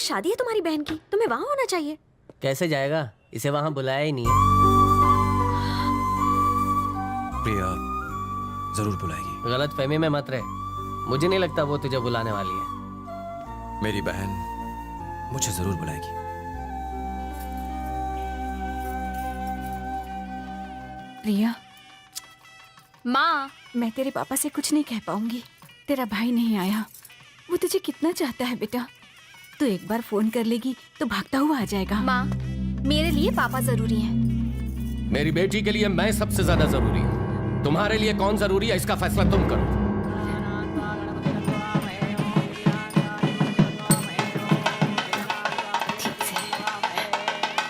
शादी है तुम्हारी बहन की, तुम्हें वहाँ होना चाहिए। कैसे जाएगा, इसे वहाँ बुलाया ही नहीं है। प्रिया जरूर बुलाएगी। गलत फहमी में मत रहे, मुझे नहीं लगता वो तुझे बुलाने वाली है। मेरी बहन मुझे जरूर बुलाएगी। प्रिया, माँ, मैं तेरे पापा से कुछ नहीं कह पाऊंगी। तेरा भाई नहीं आया, वो तुझे कितना चाहता है बेटा। तू एक बार फोन कर लेगी तो भागता हुआ आ जाएगा। माँ, मेरे लिए पापा जरूरी हैं। मेरी बेटी के लिए मैं सबसे ज्यादा जरूरी हूँ। तुम्हारे लिए कौन जरूरी है इसका फैसला तुम करो।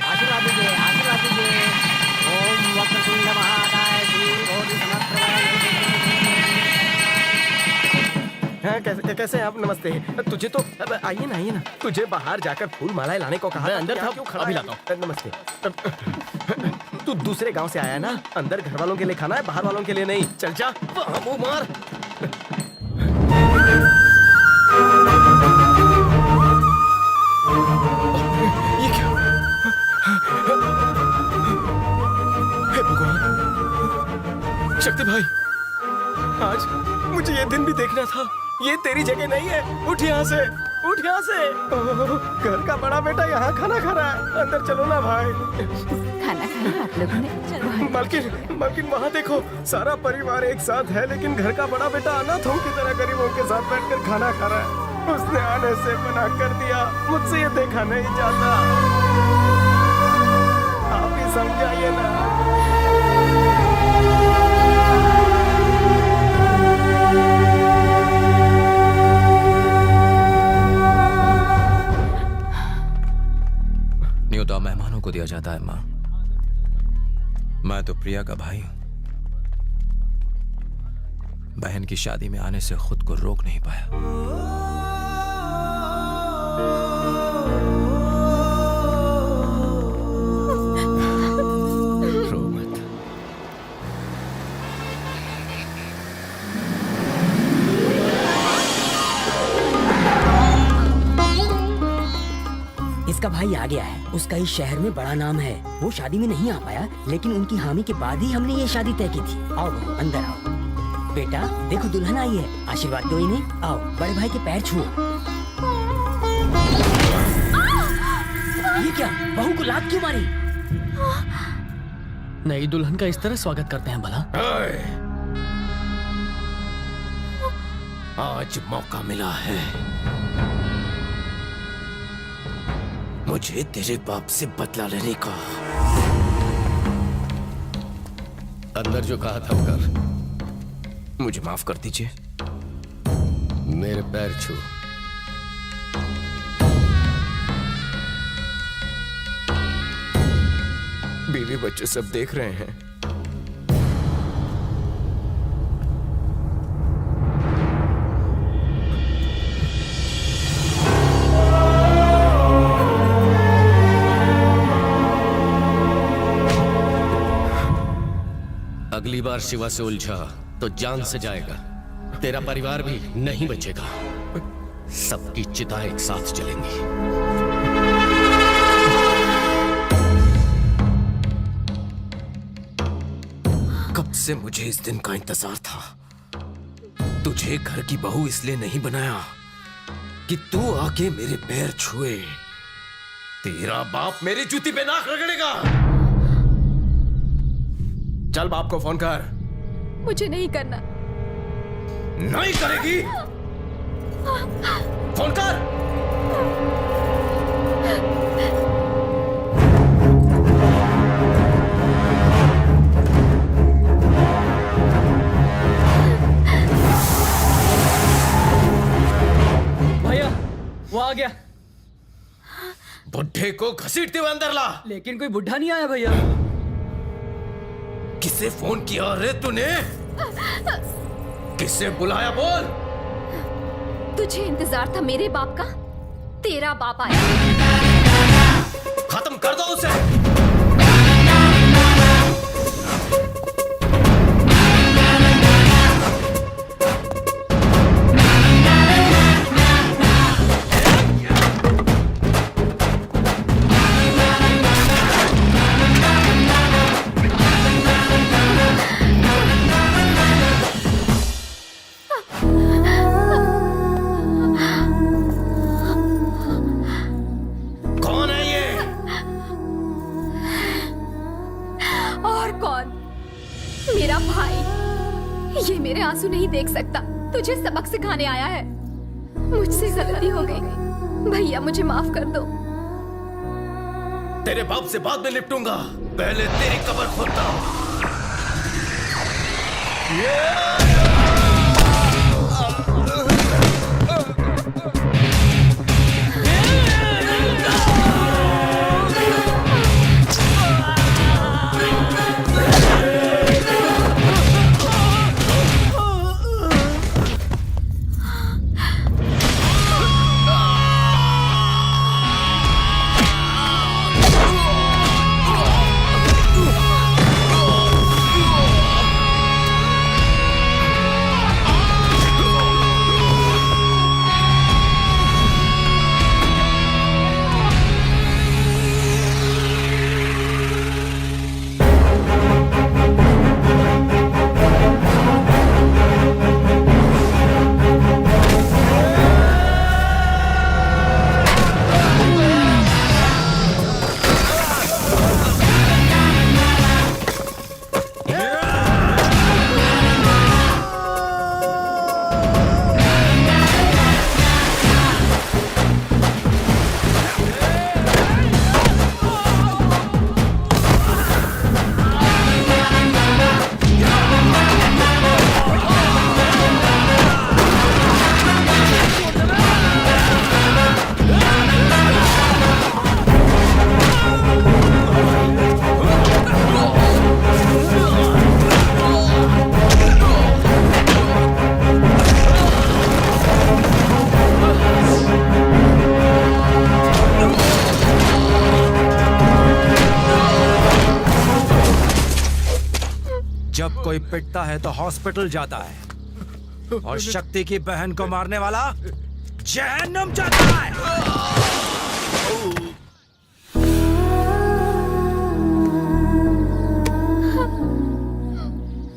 आशीर्वाद दीजिए, आशीर्वाद दीजिए। ओम वक्रतुंड महाकाय श्री कोटि हाँ, कैसे हैं आप? नमस्ते। तुझे तो आइए ना, तुझे बाहर जाकर फूल मालाएं लाने को कहा। मैं अंदर था, क्यों खड़ा अभी है? लाता नमस्ते। तू दूसरे गांव से आया ना? अंदर घर वालों के लिए खाना है, बाहर वालों के लिए नहीं। चल जा, मुंह मार। ये क्या? हे भगवान, शक्ति भाई, आज मुझे ये दिन भी देखना था। ये तेरी जगह नहीं है। उठ यहाँ से, उठ यहाँ से। घर का बड़ा बेटा यहाँ खाना खा रहा है। अंदर चलो ना भाई। खाना खाया आप लोगों ने? चलो। मालकिन वहाँ देखो, सारा परिवार एक साथ है, लेकिन घर का बड़ा बेटा अनाथों की तरह गरीबों के साथ बैठकर खाना खा रहा है। उसने आने से मना कर दिया। मुझसे ये देखा नहीं जाता। आप ही समझाइए ना। न्योता मेहमानों को दिया जाता है माँ। मैं तो प्रिया का भाई हूं। बहन की शादी में आने से खुद को रोक नहीं पाया। रो मत। इसका भाई आ गया है। उसका इस शहर में बड़ा नाम है। वो शादी में नहीं आ पाया, लेकिन उनकी हामी के बाद ही हमने ये शादी तय की थी। आओ बहू, अंदर आओ। बेटा देखो, दुल्हन आई है, आशीर्वाद दो इन्हें। आओ, बड़े भाई के पैर छुओ। ये क्या, बहू को लात क्यों मारी? नई दुल्हन का इस तरह स्वागत करते हैं भला? आज मौका मिला है मुझे तेरे बाप से बदला लेने का। अंदर जो कहा था वो कर। मुझे माफ कर दीजिए। मेरे पैर छू। बीवी बच्चे सब देख रहे हैं। अगली बार शिवा से उलझा तो जान से जाएगा। तेरा परिवार भी नहीं बचेगा। सबकी चिता एक साथ जलेंगी। कब से मुझे इस दिन का इंतजार था। तुझे घर की बहू इसलिए नहीं बनाया कि तू आके मेरे पैर छुए। तेरा बाप मेरी जूती पे नाक रगड़ेगा। चल बाप को फोन कर। मुझे नहीं करना। नहीं करेगी? फोन कर। भैया वो आ गया। बुढ़े को घसीटते हुए अंदर ला। लेकिन कोई बुढ़ा नहीं आया भैया। किसे फोन किया रे तूने? किसे बुलाया बोल? तुझे इंतजार था मेरे बाप का? तेरा बाप आया। खत्म कर दो उसे। मेरा भाई ये मेरे आंसू नहीं देख सकता। तुझे सबक सिखाने आया है। मुझसे गलती हो गई भैया, मुझे माफ कर दो। तेरे बाप से बाद में निपटूंगा, पहले तेरी कब्र खोदता हूं। जब कोई पिटता है तो हॉस्पिटल जाता है और शक्ति की बहन को मारने वाला जहन्नुम जाता है।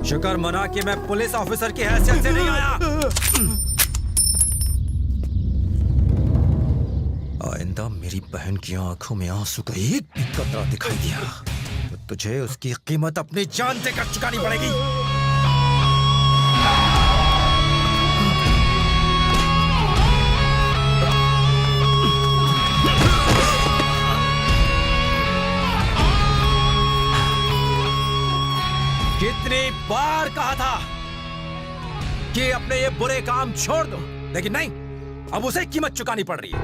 शुक्र मना कि मैं पुलिस ऑफिसर की हैसियत से नहीं आया। आइंदा मेरी बहन की आंखों में आंसू का एक भी कतरा दिखाई दिया तो तुझे उसकी कीमत अपनी जान देकर चुकानी पड़ेगी। कितनी बार कहा था कि अपने ये बुरे काम छोड़ दो, लेकिन नहीं, अब उसे कीमत चुकानी पड़ रही है।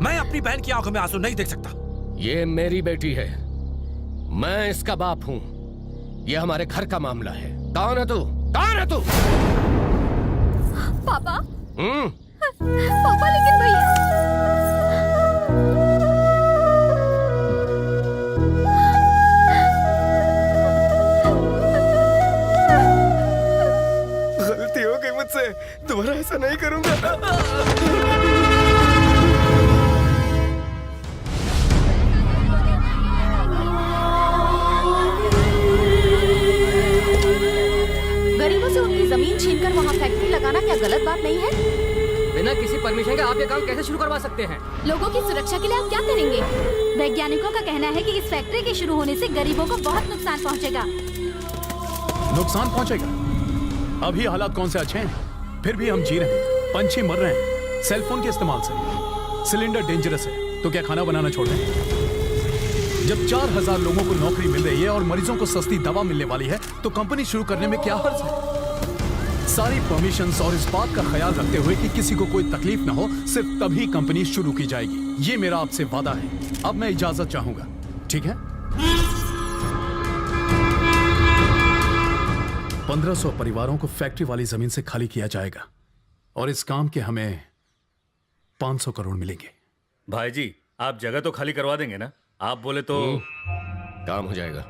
मैं अपनी बहन की आंखों में आंसू नहीं देख सकता। ये मेरी बेटी है, मैं इसका बाप हूं। ये हमारे घर का मामला है। कौन है तू? कौन है तू? पापा। पापा, लेकिन भैया। गलती हो गई मुझसे, दोबारा ऐसा नहीं करूंगा। गरीबों से उनकी जमीन छीनकर वहाँ फैक्ट्री लगाना क्या गलत बात नहीं है? बिना किसी परमिशन के आप ये काम कैसे शुरू करवा सकते हैं? लोगों की सुरक्षा के लिए आप क्या करेंगे? वैज्ञानिकों का कहना है कि इस फैक्ट्री के शुरू होने से गरीबों को बहुत नुकसान पहुंचेगा। नुकसान पहुंचेगा? अभी हालात कौन से अच्छे हैं, फिर भी हम जी रहे हैं, पंछी मर रहे हैं सेलफोन के इस्तेमाल से। सिलेंडर डेंजरस है तो क्या खाना बनाना छोड़ दें? जब 4000 लोगों को नौकरी मिल रही है और मरीजों को सस्ती दवा मिलने वाली है तो कंपनी शुरू करने में क्या हर्ज है? सारी परमिशंस और इस बात का ख्याल रखते हुए कि किसी को कोई तकलीफ ना हो, सिर्फ तभी कंपनी शुरू की जाएगी। ये मेरा आपसे वादा है। अब मैं इजाजत चाहूंगा, ठीक है? 1500 परिवारों को फैक्ट्री वाली जमीन से खाली किया जाएगा और इस काम के हमें 500 करोड़ मिलेंगे। भाई जी, आप जगह तो खाली करवा देंगे ना? आप बोले तो काम हो जाएगा।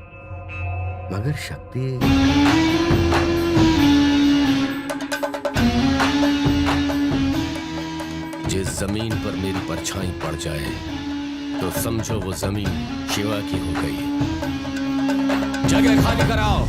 मगर शक्ति जिस जमीन पर मेरी परछाई पड़ जाए तो समझो वो जमीन शिवा की हो गई। जगह खाली कराओ।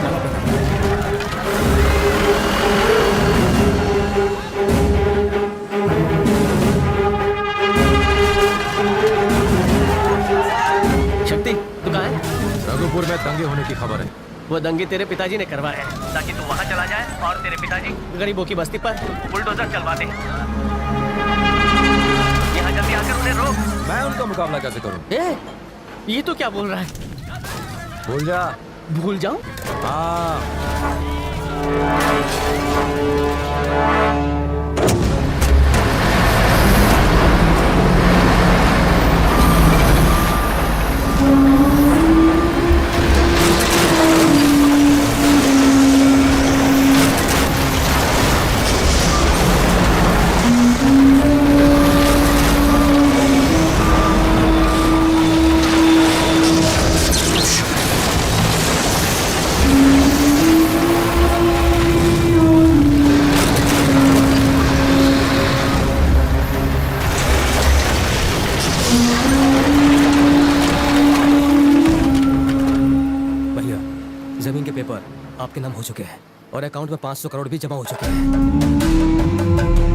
माला पहना। शक्ति तू कहाँ है? रघुपुर में दंगे होने की खबर है। वो दंगे तेरे पिताजी ने करवाए हैं ताकि तू वहाँ चला जाए और तेरे पिताजी गरीबों की बस्ती पर बुलडोजर चलवा दे। यहाँ जल्दी आकर उन्हें रोक। मैं उनका मुकाबला कैसे करूं? ये तो क्या बोल रहा है? भूल जा। भूल जाऊं? हाँ। भैया जमीन के पेपर आपके नाम हो चुके हैं और अकाउंट में 500 करोड़ भी जमा हो चुके हैं।